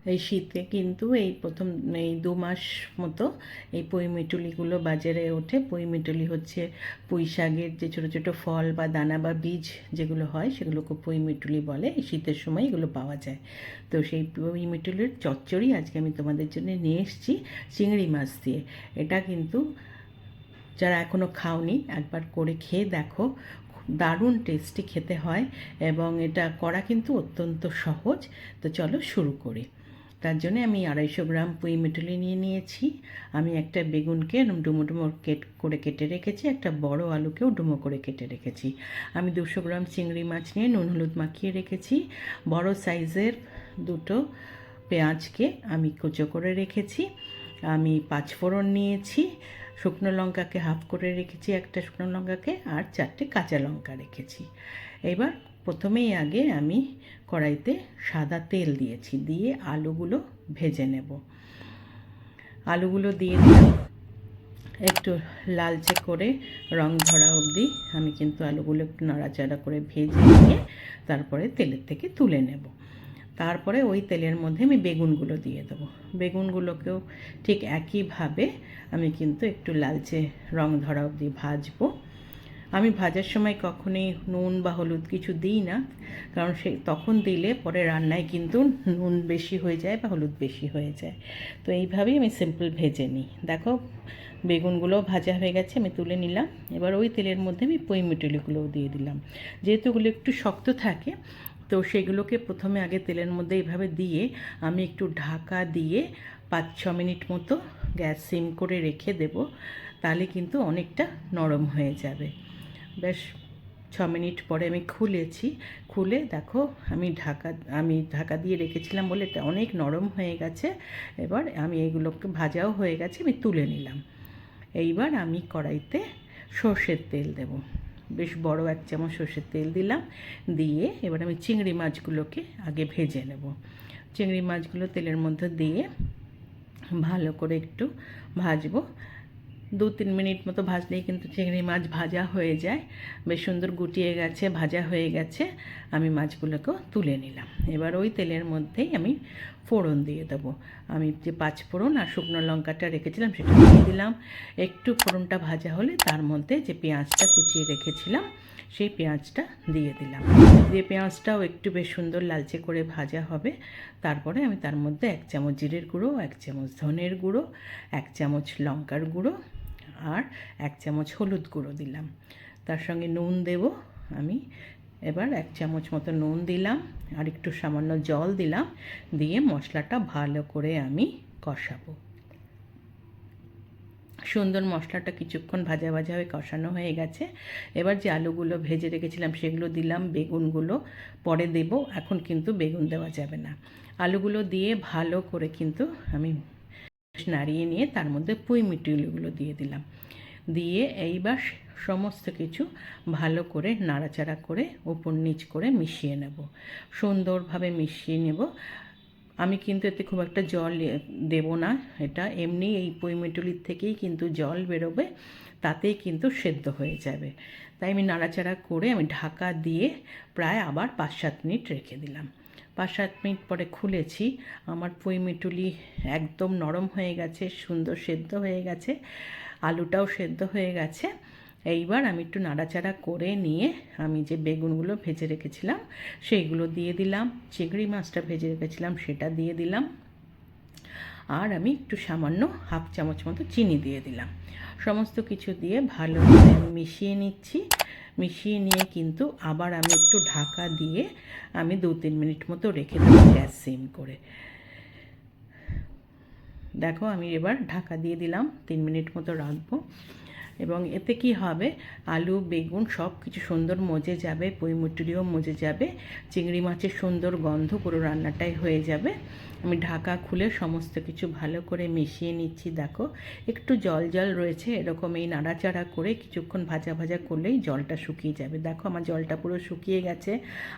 এই শীতে কিন্তু এই প্রথম এই 2 মাস মতো এই পুঁইমিটুলিগুলো বাজারে ওঠে। পুঁইমিটুলি হচ্ছে পুঁই শাকের যে ছোটো ছোটো ফল বা দানা বা বীজ যেগুলো হয় সেগুলোকে পুঁইমিটুলি বলে। এই শীতের সময় এগুলো পাওয়া যায়। তো সেই পুঁইমিটুলির চচ্চড়ি আজকে আমি তোমাদের জন্য নিয়ে এসেছি চিংড়ি মাছ দিয়ে। এটা কিন্তু যারা এখনও খাওনি একবার করে খেয়ে দেখো, দারুণ টেস্টি খেতে হয় এবং এটা করা কিন্তু অত্যন্ত সহজ। তো চলো শুরু করি। তার জন্য আমি 250 গ্রাম পুঁইমিটুলি নিয়ে নিয়েছি। আমি একটা বেগুনকে ডুমো ডুমো করে কেটে রেখেছি, একটা বড় আলুকেও ডুমো করে কেটে রেখেছি। আমি 200 গ্রাম চিংড়ি মাছ নিয়ে নুন হলুদ মাখিয়ে রেখেছি। বড় সাইজের দুটো পেঁয়াজকে আমি কুচো করে রেখেছি। আমি 5 ফোড়ন নিয়েছি, শুকনো লঙ্কাকে হাফ করে রেখেছি, একটা শুকনো লঙ্কাকে, আর 4টে কাঁচা লঙ্কা রেখেছি। এবার প্রথমেই আগে আমি কড়াইতে সাদা তেল দিয়েছি, দিয়ে আলুগুলো ভেজে নেব। আলুগুলো দিয়ে দিলাম, একটু লালচে করে রং ধরা অবধি আমি কিন্তু আলুগুলো একটু নাড়াচাড়া করে ভেজে নিয়ে তারপরে তেলের থেকে তুলে নেব। তারপরে ওই তেলের মধ্যে আমি বেগুনগুলো দিয়ে দেবো। বেগুনগুলোকেও ঠিক একইভাবে আমি কিন্তু একটু লালচে রং ধরা অবধি ভাজবো। আমি ভাজার সময় কখনোই নুন বা হলুদ কিছু দিই না, কারণ তখন দিলে পরে রান্নায় কিন্তু নুন বেশি হয়ে যায় বা হলুদ বেশি হয়ে যায়। তো এইভাবেই আমি সিম্পল ভেজে নিই। দেখো বেগুনগুলো ভাজা হয়ে গেছে, আমি তুলে নিলাম। এবার ওই তেলের মধ্যে আমি পুঁইমিটুলিগুলোও দিয়ে দিলাম। যেহেতু ওগুলো একটু শক্ত থাকে, তো সেগুলোকে প্রথমে আগে তেলের মধ্যে এইভাবে দিয়ে আমি একটু ঢাকা দিয়ে 5-6 মিনিট মতো গ্যাস সিম করে রেখে দেব। তাহলে কিন্তু অনেকটা নরম হয়ে যাবে। বেশ 6 মিনিট পরে আমি খুলেছি। খুলে দেখো আমি ঢাকা দিয়ে রেখেছিলাম বলে এটা অনেক নরম হয়ে গেছে। এবার আমি এগুলোকে ভাজাও হয়ে গেছে, আমি তুলে নিলাম। এইবার আমি কড়াইতে সর্ষের তেল দেব। বেশ বড় 1 চামচ সর্ষের তেল দিলাম। দিয়ে এবার আমি চিংড়ি মাছগুলোকে আগে ভেজে নেব। চিংড়ি মাছগুলো তেলের মধ্যে দিয়ে ভালো করে একটু ভাজবো। 2-3 মিনিট মতো ভাজলেই কিন্তু চিংড়ি মাছ ভাজা হয়ে যায়। বেশ সুন্দর গুটিয়ে গেছে, ভাজা হয়ে গেছে। আমি মাছগুলোকেও তুলে নিলাম। এবার ওই তেলের মধ্যেই আমি ফোড়ন দিয়ে দেবো। আমি যে 5 ফোড়ন আর শুকনো লঙ্কাটা রেখেছিলাম সেটা দিয়ে দিলাম। একটু ফোড়নটা ভাজা হলে তার মধ্যে যে পেঁয়াজটা কুচিয়ে রেখেছিলাম সেই পেঁয়াজটা দিয়ে দিলাম। দিয়ে পেঁয়াজটাও একটু বেশ সুন্দর লালচে করে ভাজা হবে। তারপরে আমি তার মধ্যে 1 চামচ জিরের গুঁড়ো, 1 চামচ ধনের গুঁড়ো, 1 চামচ লঙ্কার গুঁড়ো আর 1 চামচ হলুদ গুঁড়ো দিলাম। তার সঙ্গে নুন দেব আমি। এবার 1 চামচ মতো নুন দিলাম আর একটু সামান্য জল দিলাম। দিয়ে মশলাটা ভালো করে আমি কষাবো। সুন্দর মশলাটা কিছুক্ষণ ভাজা ভাজা হয়ে কষানো হয়ে গেছে। এবার যে আলুগুলো ভেজে রেখেছিলাম সেগুলো দিলাম, বেগুনগুলো পরে দেব, এখন কিন্তু বেগুন দেওয়া যাবে না। আলুগুলো দিয়ে ভালো করে কিন্তু আমি নাড়িয়ে নিয়ে তার মধ্যে পুঁইমিটুলিগুলো দিয়ে দিলাম। দিয়ে এইবার সমস্ত কিছু ভালো করে নাড়াচাড়া করে উপর নিচ করে মিশিয়ে নেব, সুন্দরভাবে মিশিয়ে নেব। আমি কিন্তু এতে খুব একটা জল দেব না, এটা এমনি এই পুঁইমিটুলির থেকেই কিন্তু জল বেরোবে, তাতেই কিন্তু সেদ্ধ হয়ে যাবে। তাই আমি নাড়াচাড়া করে আমি ঢাকা দিয়ে প্রায় আবার 5-7 মিনিট রেখে দিলাম। 5-7 মিনিট পরে খুলেছি, আমার পুঁইমিটুলি একদম নরম হয়ে গেছে, সুন্দর সেদ্ধ হয়ে গেছে, আলুটাও সেদ্ধ হয়ে গেছে। এইবার আমি একটু নাড়াচাড়া করে নিয়ে আমি যে বেগুনগুলো ভেজে রেখেছিলাম সেইগুলো দিয়ে দিলাম, চিংড়ি মাছটা ভেজে রেখেছিলাম সেটা দিয়ে দিলাম, আর আমি একটু সামান্য 1/2 চামচ মতো চিনি দিয়ে দিলাম। সমস্ত কিছু দিয়ে ভালো করে আমি মিশিয়ে নিচ্ছি। মিশিয়ে নিয়ে কিন্তু আবার আমি একটু ঢাকা দিয়ে আমি 2-3 মিনিট মতো রেখে দেবো গ্যাস সিম করে। দেখো আমি এবার ঢাকা দিয়ে দিলাম, 3 মিনিট মতো রাখবো। এবং এতে কি হবে, আলু বেগুন সব কিছু সুন্দর মজে যাবে, পুঁইমিটুলিও মজে যাবে, চিংড়ি মাছের সুন্দর গন্ধ পুরো রান্নাটাই হয়ে যাবে। আমি ঢাকা খুলে সমস্ত কিছু ভালো করে মিশিয়ে নিচ্ছি। দেখো একটু জল জল রয়েছে, এরকম এই নাড়াচাড়া করে কিছুক্ষণ ভাজা ভাজা করলেই জলটা শুকিয়ে যাবে। দেখো আমার জলটা পুরো শুকিয়ে গেছে।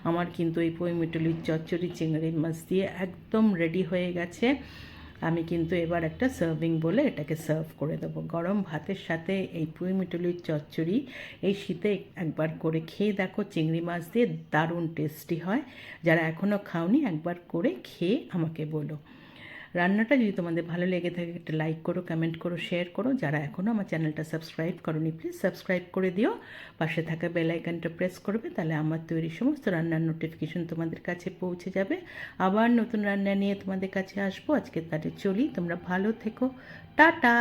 আমার কিন্তু এই পুঁইমিটুলির চচ্চড়ি চিংড়ি মাছ দিয়ে একদম রেডি হয়ে গেছে। আমি কিন্তু এবার একটা সার্ভিং বলে এটাকে সার্ভ করে দেবো। গরম ভাতের সাথে এই পুঁই মিটুলির চচ্চড়ি এই শীতে একবার করে খেয়ে দেখো, চিংড়ি মাছ দিয়ে দারুণ টেস্টি হয়। যারা এখনও খাওনি একবার করে খেয়ে আমাকে বলো। রান্নাটা যদি তোমাদের ভালো লেগে থাকে একটা লাইক করো, কমেন্ট করো, শেয়ার করো। যারা এখনও আমার চ্যানেলটা সাবস্ক্রাইব করোনি প্লিজ সাবস্ক্রাইব করে দিও। পাশে থাকা বেল আইকনটা প্রেস করবে, তাহলে আমার তৈরি সমস্ত রান্নার নোটিফিকেশন তোমাদের কাছে পৌঁছে যাবে। আবার নতুন রান্না নিয়ে তোমাদের কাছে আসবো। আজকে তাহলে চলি, তোমরা ভালো থেকো, টাটা।